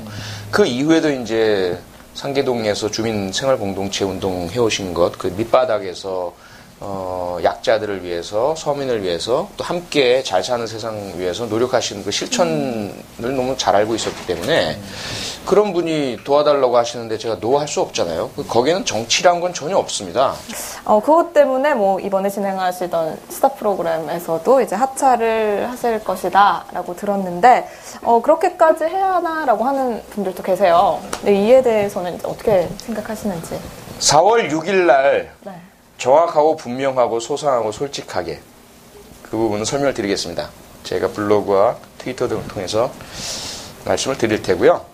그 이후에도 이제 상계동에서 주민 생활 공동체 운동 해오신 것, 그 밑바닥에서 약자들을 위해서, 서민을 위해서, 또 함께 잘 사는 세상 위해서 노력하시는 그 실천을 너무 잘 알고 있었기 때문에 그런 분이 도와달라고 하시는데 제가 노할 수 없잖아요. 거기에는 정치란 건 전혀 없습니다. 그것 때문에 뭐 이번에 진행하시던 스타 프로그램에서도 이제 하차를 하실 것이다라고 들었는데 그렇게까지 해야 하나라고 하는 분들도 계세요. 근데 이에 대해서는 이제 어떻게 생각하시는지. 4월 6일 날 네. 정확하고 분명하고 소상하고 솔직하게 그 부분은 설명을 드리겠습니다. 제가 블로그와 트위터 등을 통해서 말씀을 드릴 테고요.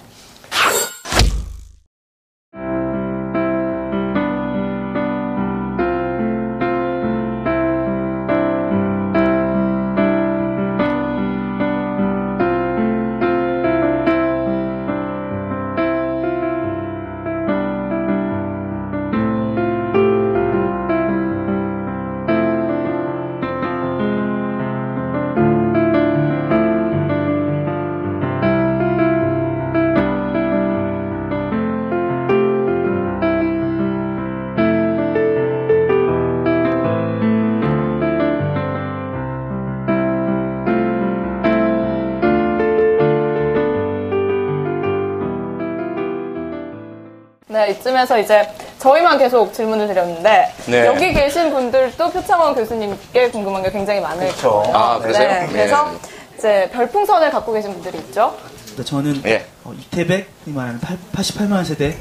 네, 이쯤에서 이제 저희만 계속 질문을 드렸는데 네. 여기 계신 분들도 표창원 교수님께 궁금한 게 굉장히 많을 그렇죠. 거예요. 아, 그러세요? 네, 그래서 네. 이제 별풍선을 갖고 계신 분들이 있죠. 저는 예. 이태백이 말하는 88만 세대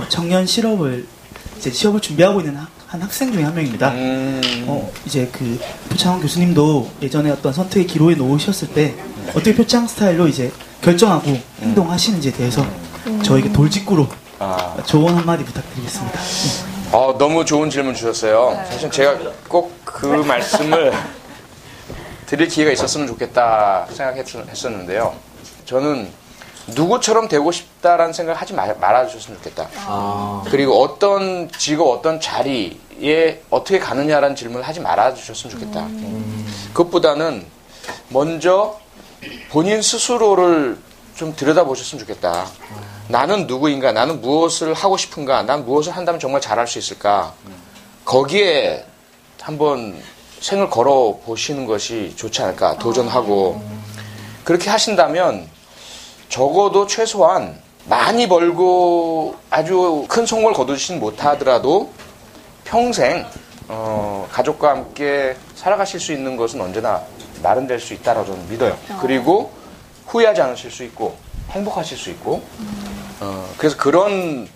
청년 실업을 이제 취업을 준비하고 있는 한 학생 중에 한 명입니다. 이제 그 표창원 교수님도 예전에 어떤 선택의 기로에 놓으셨을 때 어떻게 표창 스타일로 이제 결정하고 행동하시는지에 대해서 저에게 돌직구로 조언 한마디 부탁드리겠습니다. 너무 좋은 질문 주셨어요. 사실 제가 꼭 그 말씀을 드릴 기회가 있었으면 좋겠다 생각했었는데요. 저는 누구처럼 되고 싶다라는 생각을 하지 말아주셨으면 좋겠다. 그리고 어떤 직업, 어떤 자리에 어떻게 가느냐라는 질문을 하지 말아주셨으면 좋겠다. 그것보다는 먼저 본인 스스로를 좀 들여다보셨으면 좋겠다. 나는 누구인가? 나는 무엇을 하고 싶은가? 난 무엇을 한다면 정말 잘할 수 있을까? 거기에 한번 생을 걸어 보시는 것이 좋지 않을까? 도전하고. 그렇게 하신다면 적어도 최소한 많이 벌고 아주 큰 성공을 거두시진 못하더라도 평생 가족과 함께 살아가실 수 있는 것은 언제나 마련될 수 있다라고 저는 믿어요. 그리고 후회하지 않으실 수 있고 행복하실 수 있고 그래서 그런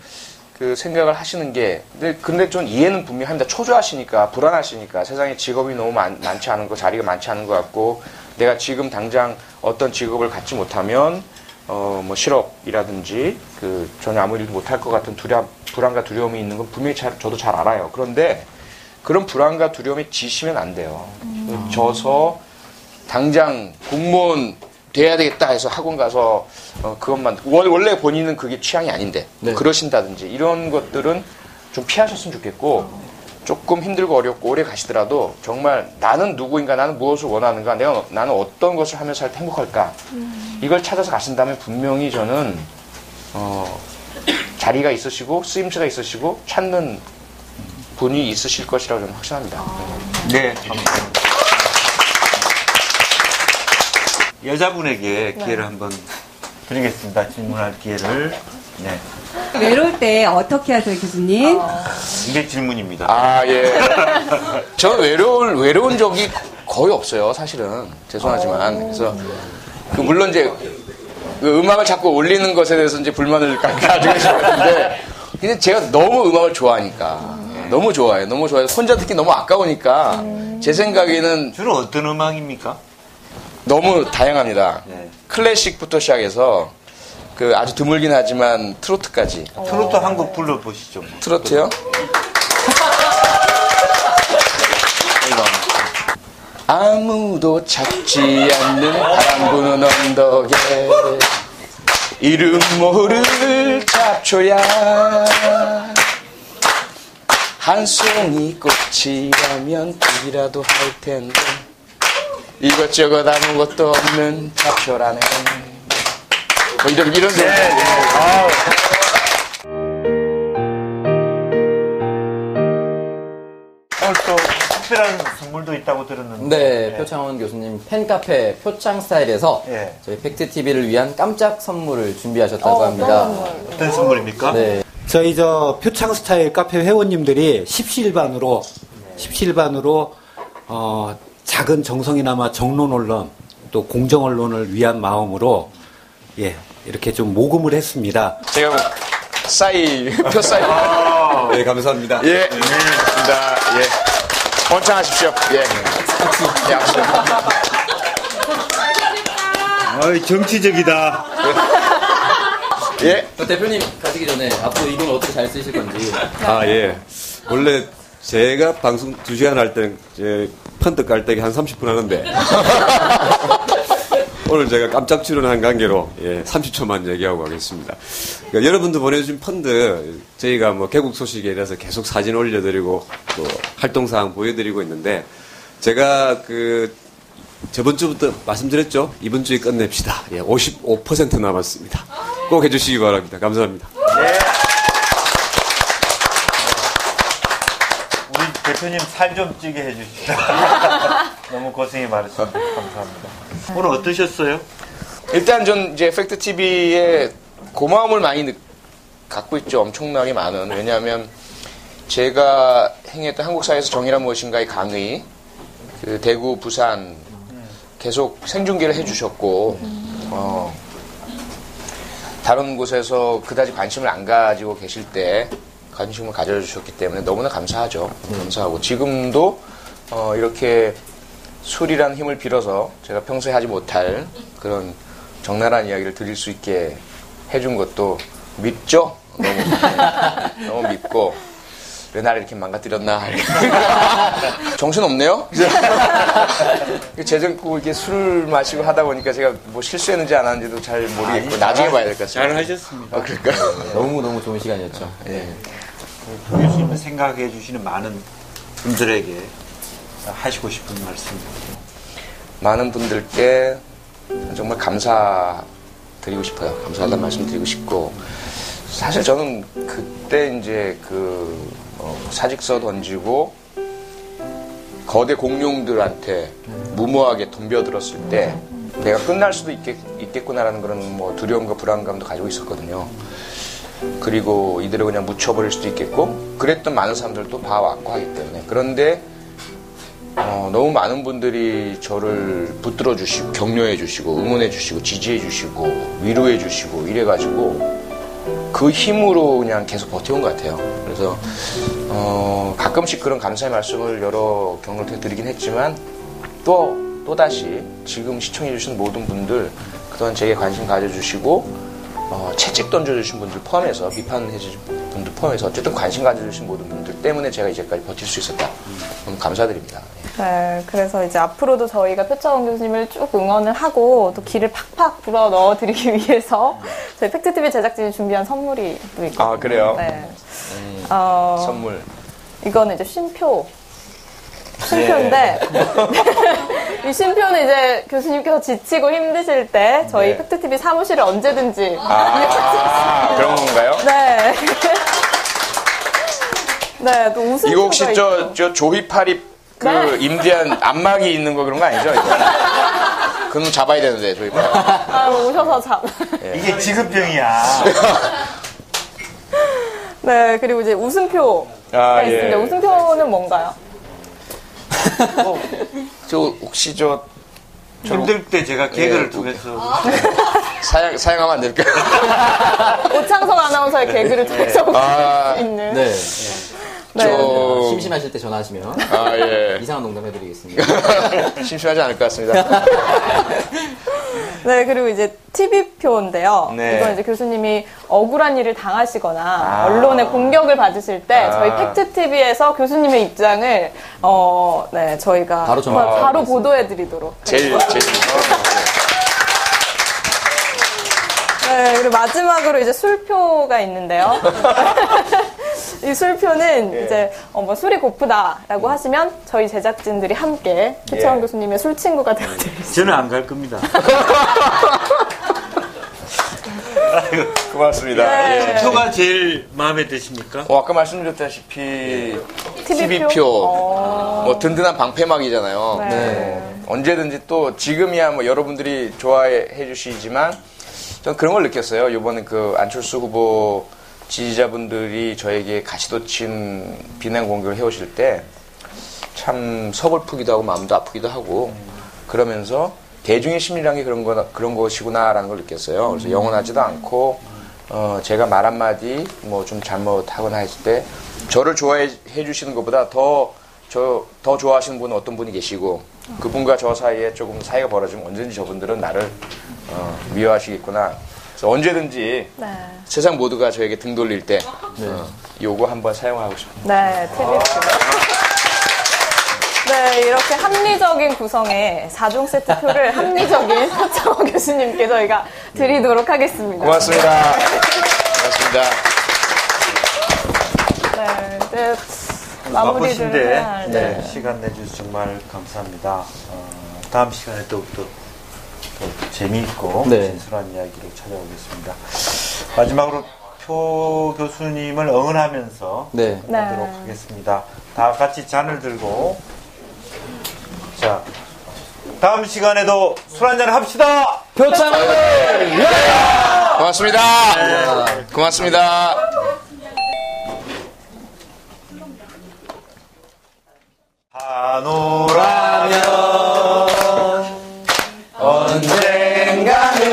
그 생각을 하시는 게 근데 좀 이해는 분명히 합니다. 초조하시니까 불안하시니까 세상에 직업이 너무 많지 않은 거 자리가 많지 않은 것 같고 내가 지금 당장 어떤 직업을 갖지 못하면 뭐 실업이라든지 그 전혀 아무 일도 못할 것 같은 불안과 두려움이 있는 건 분명히 저도 잘 알아요. 그런데 그런 불안과 두려움에 지시면 안 돼요. 져서 당장 공무원 돼야 되겠다 해서 학원 가서 그것만 원래 본인은 그게 취향이 아닌데 네. 그러신다든지 이런 것들은 좀 피하셨으면 좋겠고 조금 힘들고 어렵고 오래 가시더라도 정말 나는 누구인가 나는 무엇을 원하는가 나는 어떤 것을 하면서 살 때 행복할까 이걸 찾아서 가신다면 분명히 저는 자리가 있으시고 쓰임새가 있으시고 찾는 분이 있으실 것이라고 저는 확신합니다. 네, 감사합니다. 여자분에게 기회를 한번 드리겠습니다. 질문할 기회를. 네. 외로울 때 어떻게 하세요, 교수님? 이게 질문입니다. 아, 예. 저는 외로운 적이 거의 없어요, 사실은. 죄송하지만. 그래서, 물론 이제, 음악을 자꾸 올리는 것에 대해서 이제 불만을 가지고 계신 것 같은데, 근데 제가 너무 음악을 좋아하니까. 너무 좋아해요. 너무 좋아해서 혼자 듣기 너무 아까우니까, 제 생각에는. 주로 어떤 음악입니까? 너무 다양합니다. 네. 클래식부터 시작해서, 아주 드물긴 하지만 트로트까지. 트로트 한 곡 불러보시죠. 트로트요? 아무도 찾지 않는 바람 부는 언덕에 이름 모를 잡초야 한 송이 꽃이라면 이라도 할 텐데 이것저것 아무것도 없는 잡초라네. 뭐 이런 네. 오늘 또 특별한 선물도 있다고 들었는데. 네, 표창원 교수님 팬카페 표창 스타일에서 저희 팩트TV를 위한 깜짝 선물을 준비하셨다고 합니다. 어떤 선물입니까? 네. 저희 표창 스타일 카페 회원님들이 십시일반으로 작은 정성이나마 정론 언론 또 공정 언론을 위한 마음으로 이렇게 좀 모금을 했습니다. 제가 표 사이. 네, 감사합니다. 예, 감사합니다. 예. 원창하십시오. 예. 정치적이다. 예. 대표님 가시기 전에 앞으로 이건 어떻게 잘 쓰실 건지. 원래 제가 방송 2시간 할 때는 펀드 깔때기 한 30분 하는데 오늘 제가 깜짝 출연한 관계로 30초만 얘기하고 가겠습니다. 그러니까 여러분도 보내주신 펀드 저희가 개국 소식에 대해서 계속 사진 올려드리고 또 활동사항 보여드리고 있는데 제가 저번 주부터 말씀드렸죠. 이번 주에 끝냅시다. 55% 남았습니다. 꼭 해주시기 바랍니다. 감사합니다. 네. 우리 대표님 살 좀 찌게 해주시죠. 너무 고생이 많으십니다. 감사합니다. 오늘 어떠셨어요? 일단 전 이제 팩트TV에 고마움을 많이 갖고 있죠. 엄청나게 많은. 왜냐하면 제가 행했던 한국사회에서 정의란 무엇인가의 강의, 대구, 부산 계속 생중계를 해주셨고, 다른 곳에서 그다지 관심을 안 가지고 계실 때 관심을 가져주셨기 때문에 너무나 감사하죠. 감사하고 지금도 이렇게 술이란 힘을 빌어서 제가 평소에 하지 못할 그런 적나라한 이야기를 드릴 수 있게 해준 것도 밉죠? 너무 밉고 왜 나를 이렇게 망가뜨렸나. 정신없네요? 재정국 이렇게 술을 마시고 하다 보니까 제가 뭐 실수했는지 안 했는지도 잘 모르겠고 나중에 봐야 될 것 같습니다. 잘 하셨습니다. 그럴까요? 너무 좋은 시간이었죠. 교수님을 생각해 주시는 많은 분들에게 하시고 싶은 말씀. 많은 분들께 정말 감사드리고 싶어요. 감사하다는 말씀 드리고 싶고, 사실 저는 그때 이제 사직서 던지고 거대 공룡들한테 무모하게 덤벼들었을 때 내가 끝날 수도 있겠구나라는 그런 두려움과 불안감도 가지고 있었거든요. 그리고 이대로 그냥 묻혀버릴 수도 있겠고, 그랬던 많은 사람들도 봐왔고 하기 때문에. 그런데 너무 많은 분들이 저를 붙들어 주시고 격려해 주시고 응원해 주시고 지지해 주시고 위로해 주시고 이래가지고 그 힘으로 그냥 계속 버텨온 것 같아요. 그래서 가끔씩 그런 감사의 말씀을 여러 경로를 통해 드리긴 했지만 또다시 지금 시청해 주신 모든 분들, 그동안 제게 관심 가져주시고 채찍 던져주신 분들 포함해서, 비판해 주신 분들 포함해서 어쨌든 관심 가져주신 모든 분들 때문에 제가 이제까지 버틸 수 있었다. 너무 감사드립니다. 네, 그래서 이제 앞으로도 저희가 표창원 교수님을 쭉 응원을 하고 또 기를 팍팍 불어 넣어드리기 위해서 저희 팩트TV 제작진이 준비한 선물이 또 있거든요. 아, 그래요? 네. 선물. 이거는 이제 쉼표인데 이 쉼표는 이제 교수님께서 지치고 힘드실 때 저희 팩트TV 사무실에 언제든지 그런 건가요? 네. 네, 또 웃음. 이거 혹시 저 조휘파리 임대한 안마기 있는 거 그런 거 아니죠? 그놈 잡아야 되는데 조휘파리. 오셔서 이게 지급병이야. 네, 그리고 이제 웃음표가 있습니다. 웃음표는 뭔가요? 저 혹시 힘들 때 제가 개그를 통해서 사용하면 안 될까요? 오창석 아나운서의 개그를 통해서 웃을 수 있는. 네. 네. 심심하실 때 전화하시면 이상한 농담 해드리겠습니다. 심심하지 않을 것 같습니다. 네, 그리고 이제 TV표인데요. 네. 이건 이제 교수님이 억울한 일을 당하시거나 언론의 공격을 받으실 때 저희 팩트TV에서 교수님의 입장을 네, 저희가 바로 보도해드리도록. 제일. 네, 그리고 마지막으로 이제 술표가 있는데요. 이 술표는 이제 뭐 술이 고프다라고 하시면 저희 제작진들이 함께 표창원 교수님의 술 친구가 되어드리겠습니다. 저는 안 갈 겁니다. 고맙습니다. 네. 표가 제일 마음에 드십니까? 아까 말씀드렸다시피 TV표 뭐 든든한 방패막이잖아요. 네. 언제든지 또 지금이야 뭐 여러분들이 좋아해 주시지만 전 그런 걸 느꼈어요. 이번에 그 안철수 후보 지지자분들이 저에게 가시도친 비난 공격을 해오실 때 참 서글프기도 하고 마음도 아프기도 하고 그러면서 대중의 심리라는 게 그런 것이구나라는 걸 느꼈어요. 그래서 영원하지도 않고 제가 말 한마디 뭐 좀 잘못하거나 했을 때 저를 좋아해 주시는 것보다 더 좋아하시는 분은 어떤 분이 계시고 그분과 저 사이에 조금 사이가 벌어지면 언제든지 저분들은 나를 미워하시겠구나. 그래서 언제든지 세상 모두가 저에게 등 돌릴 때 요거 한번 사용하고 싶습니다. 네, TV표. 네, 이렇게 합리적인 구성의 4종 세트표를 합리적인 표창원 교수님께 저희가 드리도록 하겠습니다. 고맙습니다. 고맙습니다. 네, 마무리를 바쁘신데 해야 할 시간 내주셔서 정말 감사합니다. 다음 시간에 또 재미있고 진솔한 이야기로 찾아오겠습니다. 마지막으로 표 교수님을 응원하면서 하도록 하겠습니다. 다 같이 잔을 들고 자 다음 시간에도 술 한잔 합시다. 표창원을 위하여. 고맙습니다. 고맙습니다. 한오라면 언젠가는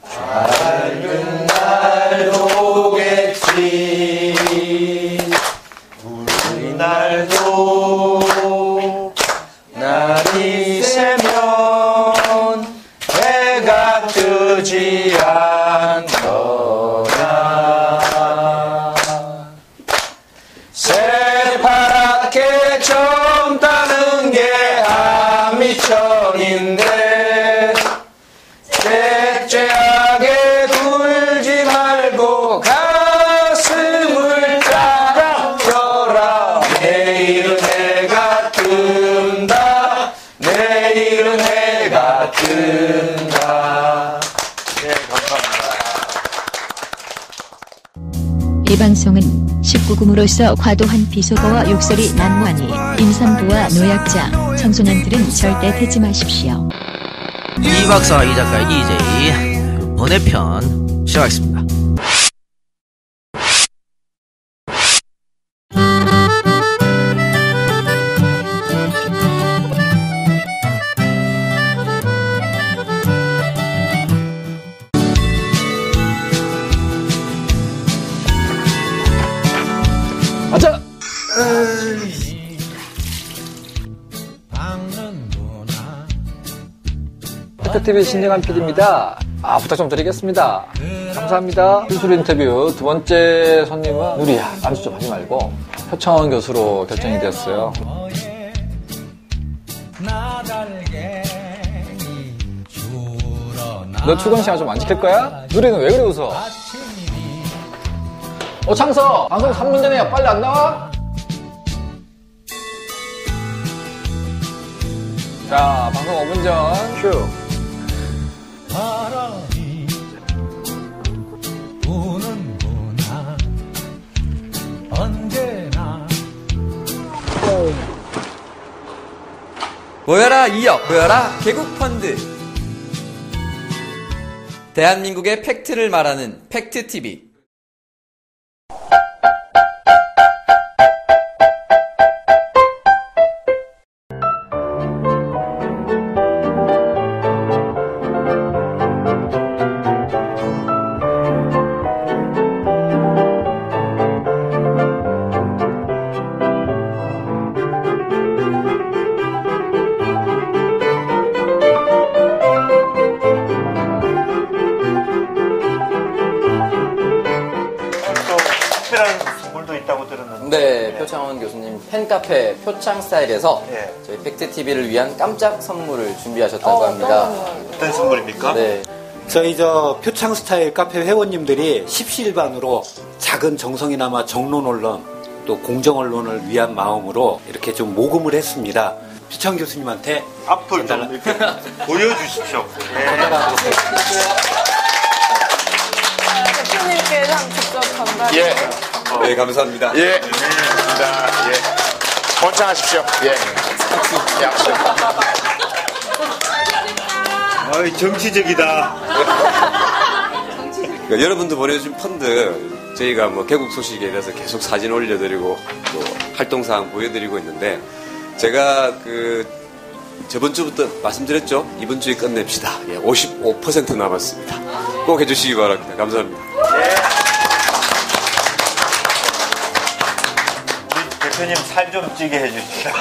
밝은 날 오겠지. 우리 날도 날이 새면 해가 뜨지 않더라. 새파랗게 젊다는 게 한미천인데 째째하게 굴지 말고 가슴을 따라펴라. 내일은 해가 뜬다. 내일은 해가 뜬다. 네, 감사합니다. 이 방송은 19금으로서 과도한 비속어와 욕설이 난무하니 임산부와 노약자, 청소년들은 절대 듣지 마십시오. 이 박사와 이 작가 EJ 번외편 시작하겠습니다. 아자! 팩트TV 신영한 PD입니다. 부탁 좀 드리겠습니다. 감사합니다. 술술 인터뷰 두 번째 손님은 누리야, 안주 좀 하지 말고 표창원 교수로 결정이 되었어요. 너 출근 시간 좀 안 지킬 거야? 누리는 왜 그래 웃어? 오창석! 방송 3분 전이야. 빨리 안 나와? 자, 방송 5분 전. 큐. 바람이 부는구나. 언제나 모여라 2억, 모여라 개국펀드. 대한민국의 팩트를 말하는 팩트TV. 표창원 교수님 팬카페 표창 스타일에서 저희 팩트TV를 위한 깜짝 선물을 준비하셨다고 합니다. 어떤 선물입니까? 네. 저희 표창 스타일 카페 회원님들이 십시일반으로 작은 정성이나마 정론 언론 또 공정 언론을 위한 마음으로 이렇게 좀 모금을 했습니다. 표창 교수님한테 앞을 좀 이렇게 보여주십시오. 대표님께 한 직접 전달해. 예. 네, 감사합니다. 예. 감사합니다. 예. 번창하십시오. 예. 약속. 어이, 정치적이다. 그러니까 여러분도 보내주신 펀드 저희가 뭐 개국 소식에 대해서 계속 사진 올려드리고 또 활동사항 보여드리고 있는데 제가 저번 주부터 말씀드렸죠. 이번 주에 끝냅시다. 55% 남았습니다. 꼭 해주시기 바랍니다. 감사합니다. 대표님 살 좀 찌게 해주십시오.